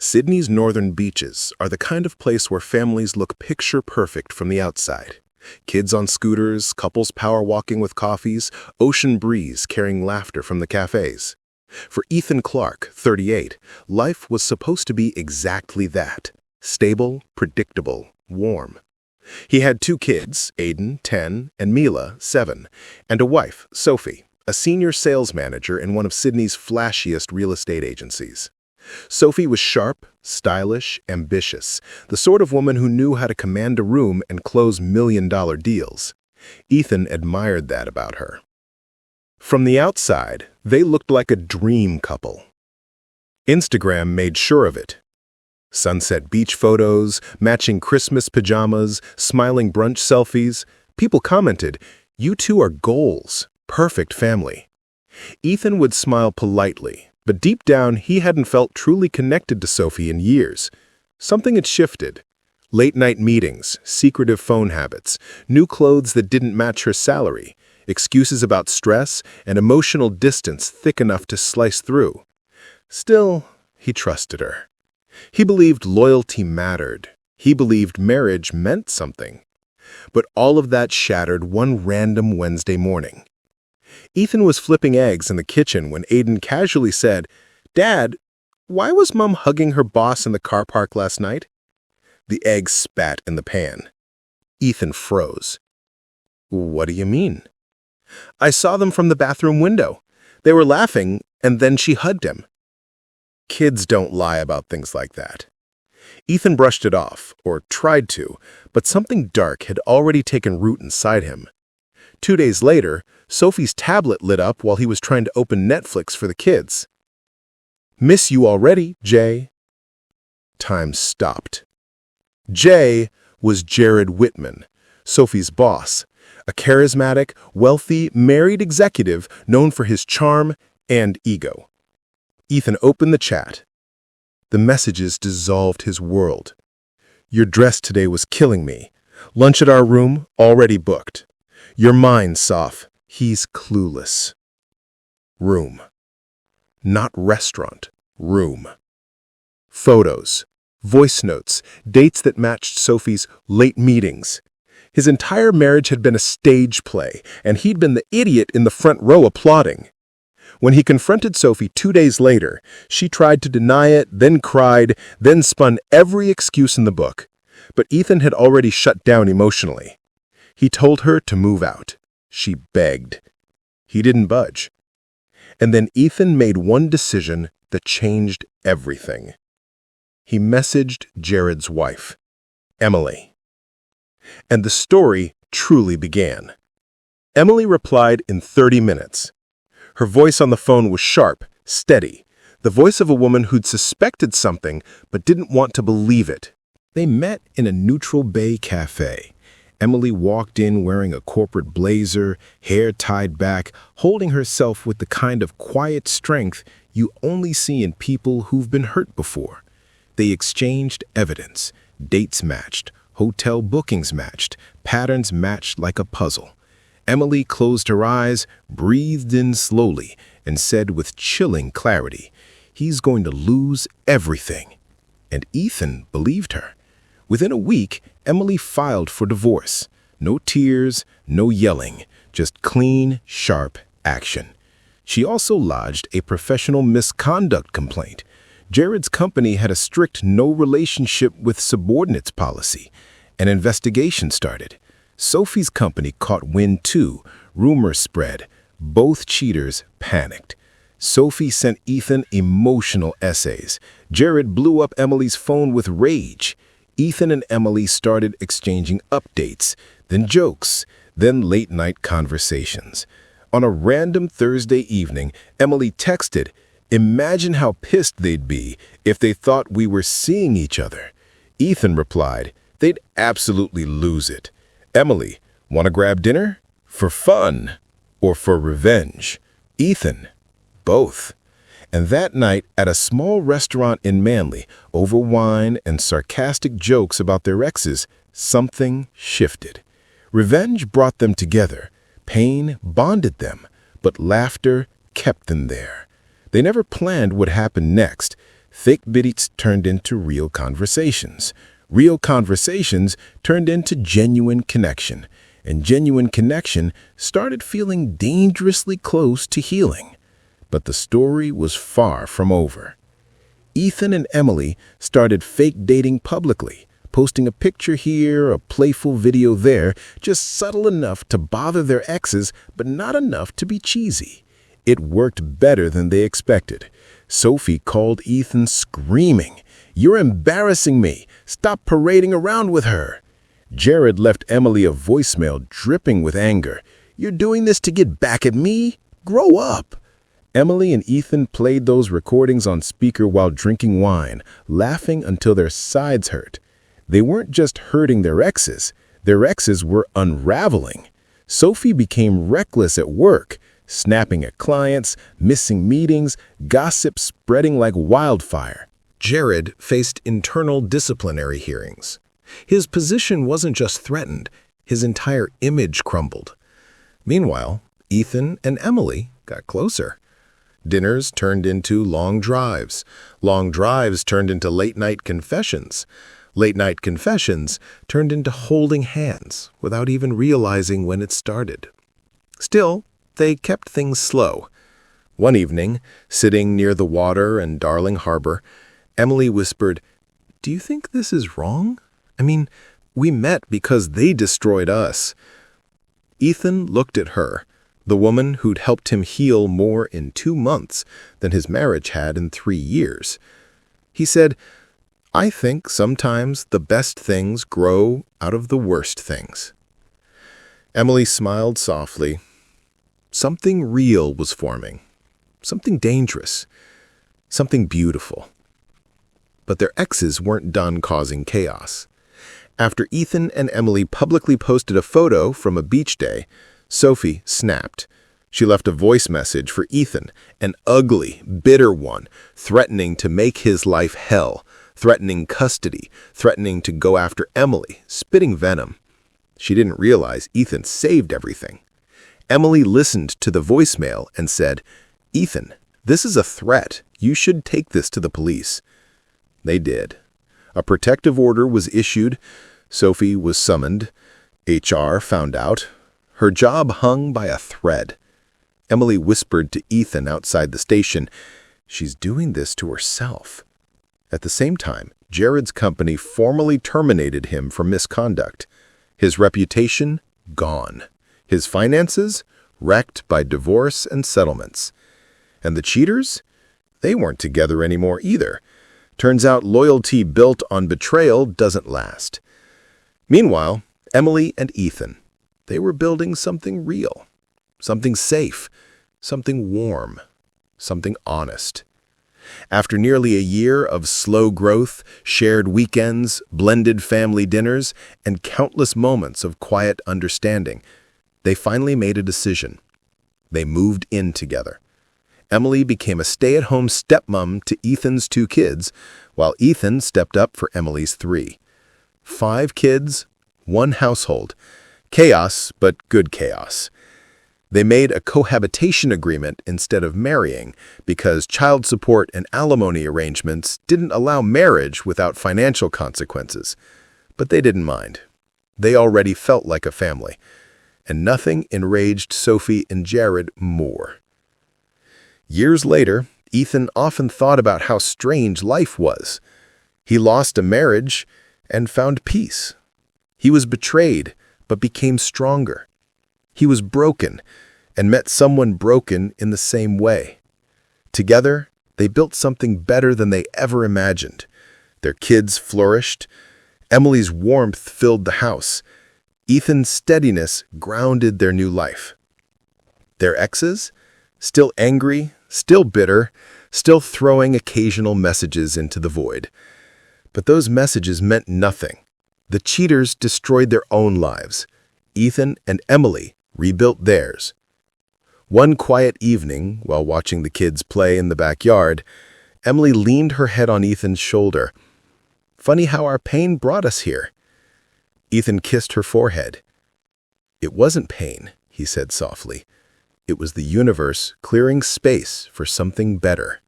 Sydney's northern beaches are the kind of place where families look picture perfect from the outside. Kids on scooters, couples power walking with coffees, ocean breeze carrying laughter from the cafes. For Ethan Clark, 38, life was supposed to be exactly that. Stable, predictable, warm. He had two kids, Aiden, 10, and Mila, 7, and a wife, Sophie, a senior sales manager in one of Sydney's flashiest real estate agencies. Sophie was sharp, stylish, ambitious, the sort of woman who knew how to command a room and close million-dollar deals. Ethan admired that about her. From the outside, they looked like a dream couple. Instagram made sure of it. Sunset beach photos, matching Christmas pajamas, smiling brunch selfies. People commented, "You two are goals, perfect family." Ethan would smile politely, but deep down he hadn't felt truly connected to Sophie in years. Something had shifted. Late-night meetings, secretive phone habits, new clothes that didn't match her salary, excuses about stress, and emotional distance thick enough to slice through. Still, he trusted her. He believed loyalty mattered. He believed marriage meant something. But all of that shattered one random Wednesday morning. Ethan was flipping eggs in the kitchen when Aiden casually said, "Dad, why was Mom hugging her boss in the car park last night?" The eggs spat in the pan. Ethan froze. "What do you mean?" "I saw them from the bathroom window. They were laughing, and then she hugged him." Kids don't lie about things like that. Ethan brushed it off, or tried to, but something dark had already taken root inside him. 2 days later, Sophie's tablet lit up while he was trying to open Netflix for the kids. "Miss you already, Jay." Time stopped. Jay was Jared Whitman, Sophie's boss, a charismatic, wealthy, married executive known for his charm and ego. Ethan opened the chat. The messages dissolved his world. "Your dress today was killing me. Lunch at our room, already booked. Your mind, Soph. He's clueless." Room. Not restaurant. Room. Photos, voice notes, dates that matched Sophie's late meetings. His entire marriage had been a stage play, and he'd been the idiot in the front row applauding. When he confronted Sophie 2 days later, she tried to deny it, then cried, then spun every excuse in the book. But Ethan had already shut down emotionally. He told her to move out. She begged. He didn't budge. And then Ethan made one decision that changed everything. He messaged Jared's wife, Emily. And the story truly began. Emily replied in 30 minutes. Her voice on the phone was sharp, steady, the voice of a woman who'd suspected something but didn't want to believe it. They met in a neutral bay cafe. Emily walked in wearing a corporate blazer, hair tied back, holding herself with the kind of quiet strength you only see in people who've been hurt before. They exchanged evidence. Dates matched, hotel bookings matched, patterns matched like a puzzle. Emily closed her eyes, breathed in slowly, and said with chilling clarity, "He's going to lose everything." And Ethan believed her. Within a week, Emily filed for divorce. No tears, no yelling, just clean, sharp action. She also lodged a professional misconduct complaint. Jared's company had a strict no relationship with subordinates policy. An investigation started. Sophie's company caught wind too. Rumors spread. Both cheaters panicked. Sophie sent Ethan emotional essays. Jared blew up Emily's phone with rage. Ethan and Emily started exchanging updates, then jokes, then late-night conversations. On a random Thursday evening, Emily texted, "Imagine how pissed they'd be if they thought we were seeing each other." Ethan replied, "They'd absolutely lose it." Emily, "Want to grab dinner? For fun or for revenge?" Ethan, "Both." And that night, at a small restaurant in Manly, over wine and sarcastic jokes about their exes, something shifted. Revenge brought them together. Pain bonded them, but laughter kept them there. They never planned what happened next. Fake bits turned into real conversations. Real conversations turned into genuine connection. And genuine connection started feeling dangerously close to healing. But the story was far from over. Ethan and Emily started fake dating publicly, posting a picture here, a playful video there, just subtle enough to bother their exes, but not enough to be cheesy. It worked better than they expected. Sophie called Ethan screaming, "You're embarrassing me! Stop parading around with her!" Jared left Emily a voicemail dripping with anger. "You're doing this to get back at me? Grow up!" Emily and Ethan played those recordings on speaker while drinking wine, laughing until their sides hurt. They weren't just hurting their exes were unraveling. Sophie became reckless at work, snapping at clients, missing meetings, gossip spreading like wildfire. Jared faced internal disciplinary hearings. His position wasn't just threatened, his entire image crumbled. Meanwhile, Ethan and Emily got closer. Dinners turned into long drives turned into late-night confessions. Late-night confessions turned into holding hands without even realizing when it started. Still, they kept things slow. One evening, sitting near the water in Darling Harbor, Emily whispered, "Do you think this is wrong? I mean, we met because they destroyed us." Ethan looked at her, the woman who'd helped him heal more in 2 months than his marriage had in 3 years. He said, "I think sometimes the best things grow out of the worst things." Emily smiled softly. Something real was forming, something dangerous, something beautiful. But their exes weren't done causing chaos. After Ethan and Emily publicly posted a photo from a beach day, Sophie snapped. She left a voice message for Ethan, an ugly, bitter one, threatening to make his life hell, threatening custody, threatening to go after Emily, spitting venom. She didn't realize Ethan saved everything. Emily listened to the voicemail and said, "Ethan, this is a threat. You should take this to the police." They did. A protective order was issued. Sophie was summoned. HR found out. Her job hung by a thread. Emily whispered to Ethan outside the station, "She's doing this to herself." At the same time, Jared's company formally terminated him for misconduct. His reputation, gone. His finances, wrecked by divorce and settlements. And the cheaters? They weren't together anymore either. Turns out loyalty built on betrayal doesn't last. Meanwhile, Emily and Ethan, they were building something real, something safe, something warm, something honest. After nearly a year of slow growth, shared weekends, blended family dinners, and countless moments of quiet understanding, they finally made a decision. They moved in together. Emily became a stay-at-home stepmom to Ethan's 2 kids, while Ethan stepped up for Emily's 3. 5 kids, 1 household. Chaos, but good chaos. They made a cohabitation agreement instead of marrying because child support and alimony arrangements didn't allow marriage without financial consequences. But they didn't mind. They already felt like a family. And nothing enraged Sophie and Jared more. Years later, Ethan often thought about how strange life was. He lost a marriage and found peace. He was betrayed, but became stronger. He was broken and met someone broken in the same way. Together, they built something better than they ever imagined. Their kids flourished. Emily's warmth filled the house. Ethan's steadiness grounded their new life. Their exes? Still angry, still bitter, still throwing occasional messages into the void. But those messages meant nothing. The cheaters destroyed their own lives. Ethan and Emily rebuilt theirs. One quiet evening, while watching the kids play in the backyard, Emily leaned her head on Ethan's shoulder. "Funny how our pain brought us here." Ethan kissed her forehead. "It wasn't pain," he said softly. "It was the universe clearing space for something better."